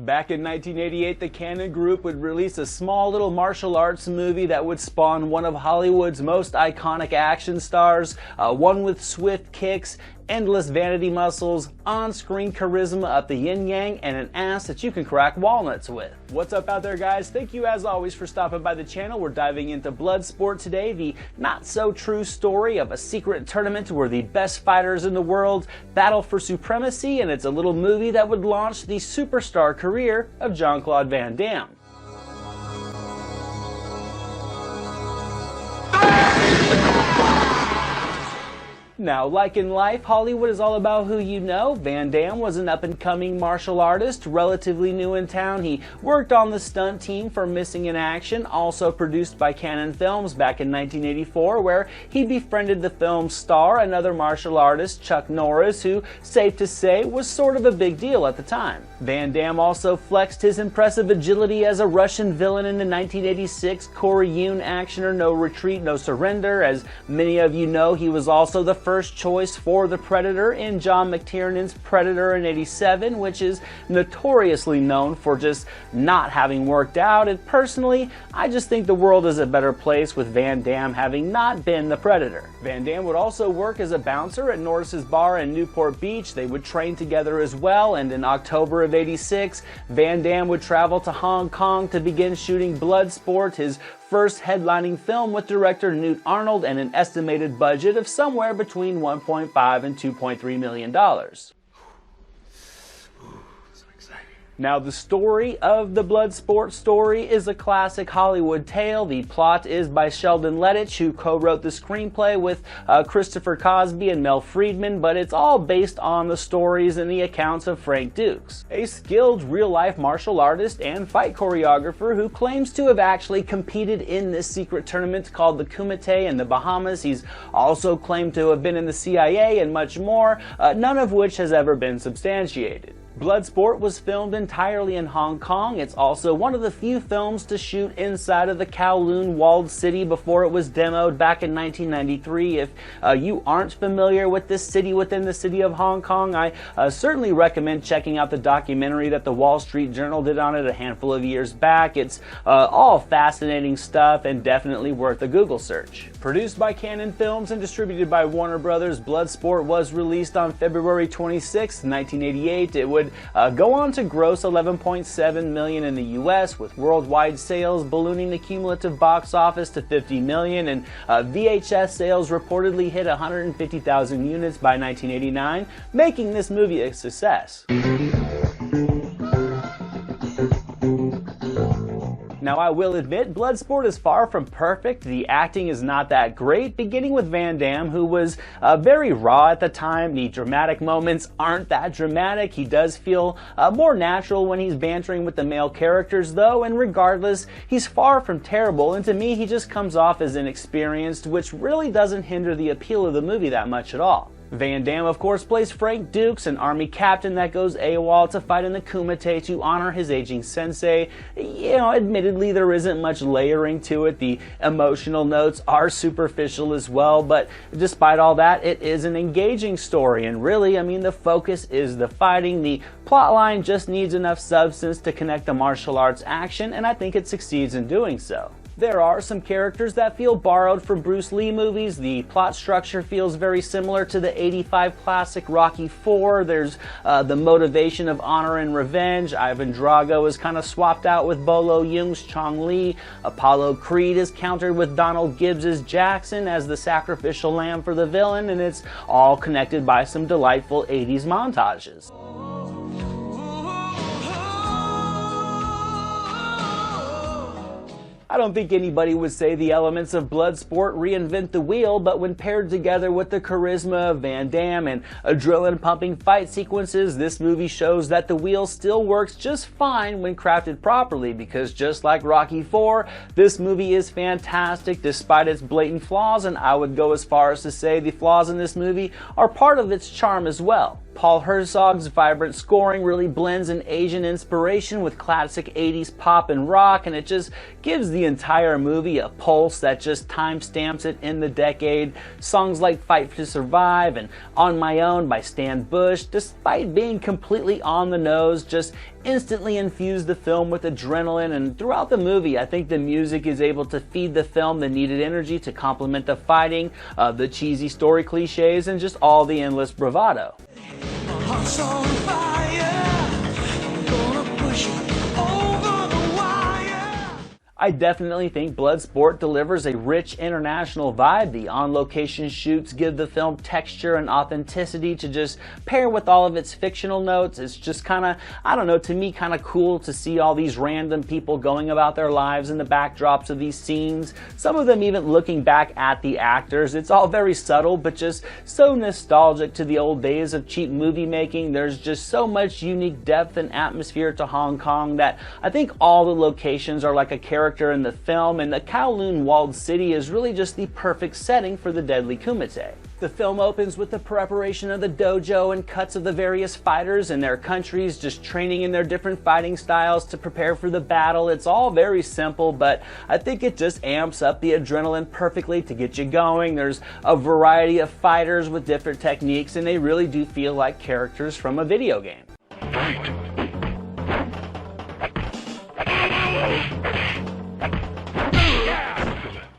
Back in 1988, the Cannon Group would release a small little martial arts movie that would spawn one of Hollywood's most iconic action stars, one with swift kicks, endless vanity muscles, on-screen charisma up the yin-yang, and an ass that you can crack walnuts with. What's up out there, guys? Thank you as always for stopping by the channel. We're diving into Bloodsport today, the not-so-true story of a secret tournament where the best fighters in the world battle for supremacy, and it's a little movie that would launch the superstar career of Jean-Claude Van Damme. Now, like in life, Hollywood is all about who you know. Van Damme was an up-and-coming martial artist, relatively new in town. He worked on the stunt team for Missing in Action, also produced by Cannon Films back in 1984, where he befriended the film's star, another martial artist, Chuck Norris, who, safe to say, was sort of a big deal at the time. Van Damme also flexed his impressive agility as a Russian villain in the 1986 Corey Yuen actioner No Retreat, No Surrender. As many of you know, he was also the first choice for the Predator in John McTiernan's Predator in '87, which is notoriously known for just not having worked out. And personally, I just think the world is a better place with Van Damme having not been the Predator. Van Damme would also work as a bouncer at Norris's Bar in Newport Beach. They would train together as well, and in October of '86, Van Damme would travel to Hong Kong to begin shooting Bloodsport, his first headlining film with director Newt Arnold, and an estimated budget of somewhere between $1.5 and $2.3 million. Now, the story of the Bloodsport story is a classic Hollywood tale. The plot is by Sheldon Lettich, who co-wrote the screenplay with Christopher Cosby and Mel Friedman, but it's all based on the stories and the accounts of Frank Dukes, a skilled real-life martial artist and fight choreographer who claims to have actually competed in this secret tournament called the Kumite in the Bahamas. He's also claimed to have been in the CIA and much more, none of which has ever been substantiated. Bloodsport was filmed entirely in Hong Kong. It's also one of the few films to shoot inside of the Kowloon walled city before it was demoed back in 1993. If you aren't familiar with this city within the city of Hong Kong, I certainly recommend checking out the documentary that the Wall Street Journal did on it a handful of years back. It's all fascinating stuff and definitely worth a Google search. Produced by Cannon Films and distributed by Warner Brothers, Bloodsport was released on February 26, 1988. It would go on to gross $11.7 million in the US, with worldwide sales ballooning the cumulative box office to $50 million, and VHS sales reportedly hit 150,000 units by 1989, making this movie a success. Now, I will admit, Bloodsport is far from perfect. The acting is not that great, beginning with Van Damme, who was very raw at the time. The dramatic moments aren't that dramatic. He does feel more natural when he's bantering with the male characters, though, and regardless, he's far from terrible, and to me, he just comes off as inexperienced, which really doesn't hinder the appeal of the movie that much at all. Van Damme, of course, plays Frank Dukes, an army captain that goes AWOL to fight in the Kumite to honor his aging sensei. You know, admittedly, there isn't much layering to it. The emotional notes are superficial as well, but despite all that, it is an engaging story, and really, I mean, the focus is the fighting. The plotline just needs enough substance to connect the martial arts action, and I think it succeeds in doing so. There are some characters that feel borrowed from Bruce Lee movies. The plot structure feels very similar to the '85 classic Rocky IV. There's the motivation of honor and revenge. Ivan Drago is kind of swapped out with Bolo Yeung's Chong Li. Apollo Creed is countered with Donald Gibbs's Jackson as the sacrificial lamb for the villain, and it's all connected by some delightful '80s montages. I don't think anybody would say the elements of Bloodsport reinvent the wheel, but when paired together with the charisma of Van Damme and adrenaline-pumping fight sequences, this movie shows that the wheel still works just fine when crafted properly, because just like Rocky IV, this movie is fantastic despite its blatant flaws, and I would go as far as to say the flaws in this movie are part of its charm as well. Paul Herzog's vibrant scoring really blends an Asian inspiration with classic 80s pop and rock, and it just gives the entire movie a pulse that just timestamps it in the decade. Songs like Fight to Survive and On My Own by Stan Bush, despite being completely on the nose, just instantly infuse the film with adrenaline, and throughout the movie I think the music is able to feed the film the needed energy to complement the fighting, the cheesy story cliches, and just all the endless bravado. I definitely think Bloodsport delivers a rich international vibe. The on-location shoots give the film texture and authenticity to just pair with all of its fictional notes. It's just kind of, I don't know, to me kind of cool to see all these random people going about their lives in the backdrops of these scenes. Some of them even looking back at the actors. It's all very subtle, but just so nostalgic to the old days of cheap movie making. There's just so much unique depth and atmosphere to Hong Kong that I think all the locations are like a character in the film, and the Kowloon walled city is really just the perfect setting for the deadly kumite. The film opens with the preparation of the dojo and cuts of the various fighters in their countries just training in their different fighting styles to prepare for the battle. It's all very simple, but I think it just amps up the adrenaline perfectly to get you going. There's a variety of fighters with different techniques, and they really do feel like characters from a video game.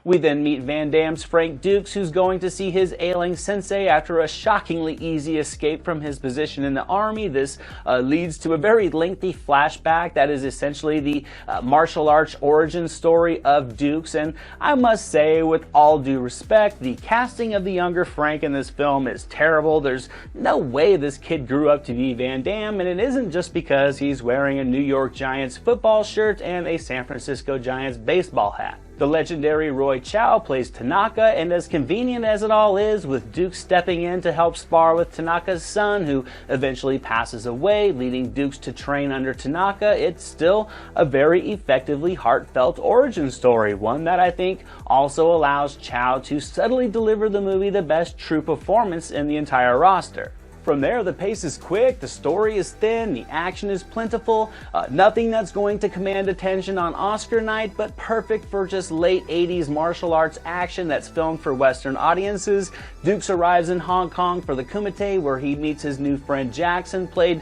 We then meet Van Damme's Frank Dukes, who's going to see his ailing sensei after a shockingly easy escape from his position in the army. This leads to a very lengthy flashback that is essentially the martial arts origin story of Dukes. And I must say, with all due respect, the casting of the younger Frank in this film is terrible. There's no way this kid grew up to be Van Damme, and it isn't just because he's wearing a New York Giants football shirt and a San Francisco Giants baseball hat. The legendary Roy Chow plays Tanaka, and as convenient as it all is, with Dukes stepping in to help spar with Tanaka's son, who eventually passes away, leading Dukes to train under Tanaka, it's still a very effectively heartfelt origin story, one that I think also allows Chow to subtly deliver the movie the best true performance in the entire roster. From there, the pace is quick, the story is thin, the action is plentiful, nothing that's going to command attention on Oscar night, but perfect for just late 80s martial arts action that's filmed for Western audiences. Dukes arrives in Hong Kong for the Kumite, where he meets his new friend Jackson, played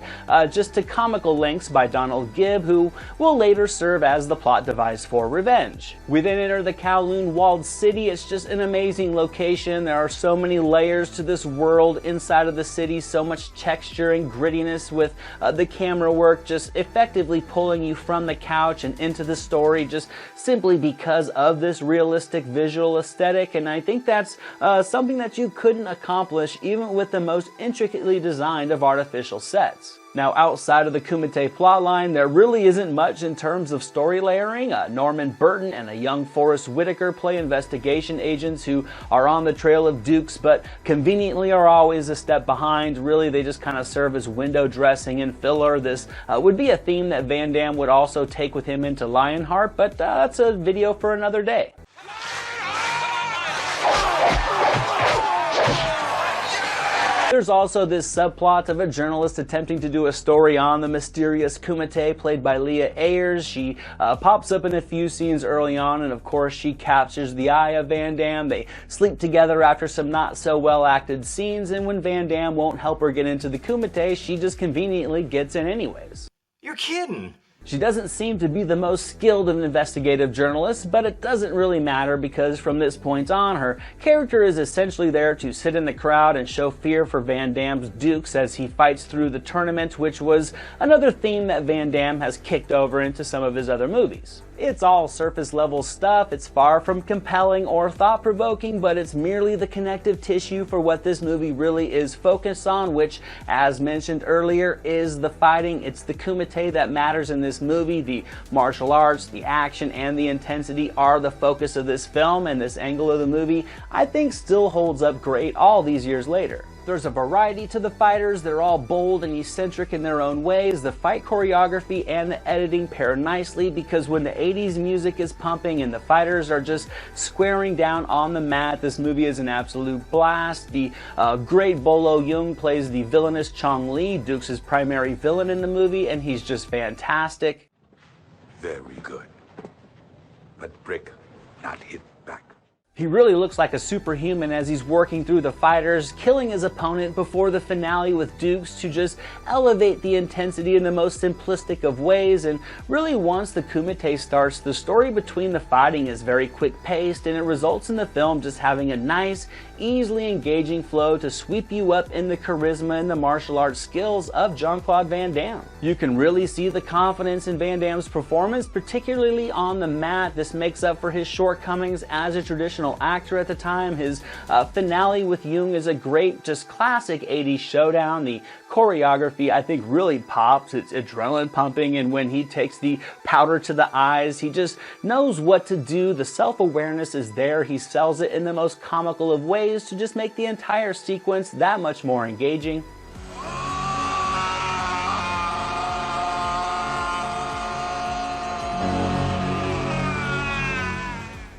just to comical lengths by Donald Gibb, who will later serve as the plot device for revenge. We then enter the Kowloon walled city. It's just an amazing location. There are so many layers to this world inside of the city, so much texture and grittiness, with the camera work just effectively pulling you from the couch and into the story just simply because of this realistic visual aesthetic. And I think that's something that you couldn't accomplish even with the most intricately designed of artificial sets. Now, outside of the Kumite plotline, there really isn't much in terms of story layering. Norman Burton and a young Forrest Whitaker play investigation agents who are on the trail of Dukes, but conveniently are always a step behind. Really, they just kind of serve as window dressing and filler. This would be a theme that Van Damme would also take with him into Lionheart, but that's a video for another day. There's also this subplot of a journalist attempting to do a story on the mysterious Kumite, played by Leah Ayers. She pops up in a few scenes early on, and of course she captures the eye of Van Damme. They sleep together after some not so well acted scenes, and when Van Damme won't help her get into the Kumite, she just conveniently gets in anyways. You're kidding! She doesn't seem to be the most skilled of investigative journalists, but it doesn't really matter because from this point on, her character is essentially there to sit in the crowd and show fear for Van Damme's Dukes as he fights through the tournament, which was another theme that Van Damme has kicked over into some of his other movies. It's all surface level stuff, it's far from compelling or thought-provoking, but it's merely the connective tissue for what this movie really is focused on, which, as mentioned earlier, is the fighting. It's the Kumite that matters in this movie. The martial arts, the action, and the intensity are the focus of this film, and this angle of the movie, I think, still holds up great all these years later. There's a variety to the fighters. They're all bold and eccentric in their own ways. The fight choreography and the editing pair nicely because when the 80s music is pumping and the fighters are just squaring down on the mat, this movie is an absolute blast. The great Bolo Yeung plays the villainous Chong Li, Dukes' primary villain in the movie, and he's just fantastic. Very good. But break, not hit back. He really looks like a superhuman as he's working through the fighters, killing his opponent before the finale with dukes to just elevate the intensity in the most simplistic of ways. And really, once the kumite starts, the story between the fighting is very quick-paced, and it results in the film just having a nice, easily engaging flow to sweep you up in the charisma and the martial arts skills of Jean-Claude Van Damme. You can really see the confidence in Van Damme's performance, particularly on the mat. This makes up for his shortcomings as a traditional actor at the time. His finale with Jung is a great, just classic 80s showdown. The choreography, I think, really pops. It's adrenaline pumping, and when he takes the powder to the eyes, he just knows what to do. The self-awareness is there. He sells it in the most comical of ways to just make the entire sequence that much more engaging.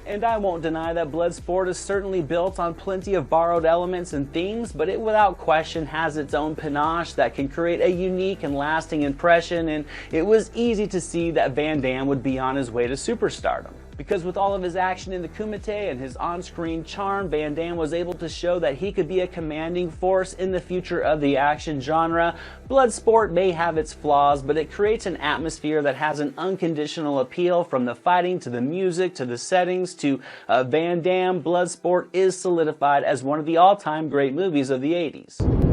And I won't deny that Bloodsport is certainly built on plenty of borrowed elements and themes, but it without question has its own panache that can create a unique and lasting impression, and it was easy to see that Van Damme would be on his way to superstardom. Because with all of his action in the kumite and his on-screen charm, Van Damme was able to show that he could be a commanding force in the future of the action genre. Bloodsport may have its flaws, but it creates an atmosphere that has an unconditional appeal. From the fighting to the music to the settings to Van Damme, Bloodsport is solidified as one of the all-time great movies of the 80s.